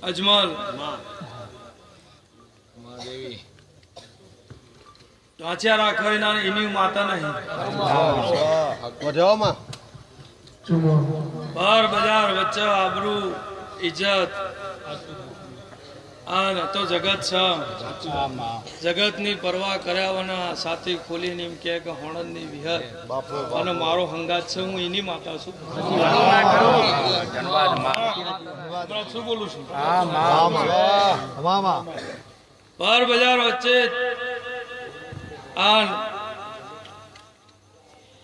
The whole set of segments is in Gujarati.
અજમલ ટાંચ્યા રાખવી ના એની માતા નહીં બાર બજાર વચ્ચે આબરૂ ઇજ્જત આ તો જગત છે જગત ની પરવા કર્યા વના સાથી ખોલીને એમ કે હોણદ ની વિહત અને મારો હંગાત છે હું એની માતા છું શું બોલું છું બાર બજાર વચ્ચે આ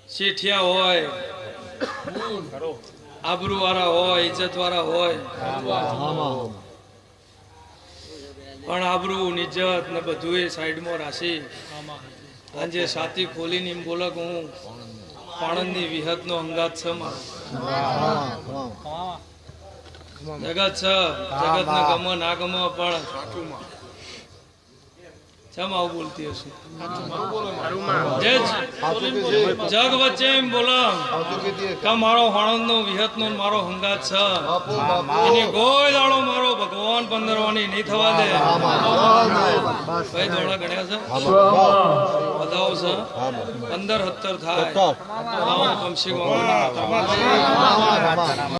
શેઠિયા હોય આબરૂ વાળા હોય ઇજ્જત વાળા હોય પણ આબરૂ ઇજ્જત ને બધું એ સાઈડમાં રાખી આજે સાથી ખોલીને એમ બોલે કે હું પાણંદની વિહત નો અંગાત છે જગત છે જગત ને ગમે ના ગમે પણ ચમ આવું બોલતી હશે જગ વચ્ચે એમ બોલો કે મારો હણંદ નો વિહત નો મારો હંગાત છે એની કોઈ દાડો મારો ભગવાન 15 નહીં થવા દે ભાઈ દોડા ગણ્યા છે બતાવો છે 15 17 થાય કમસે કમ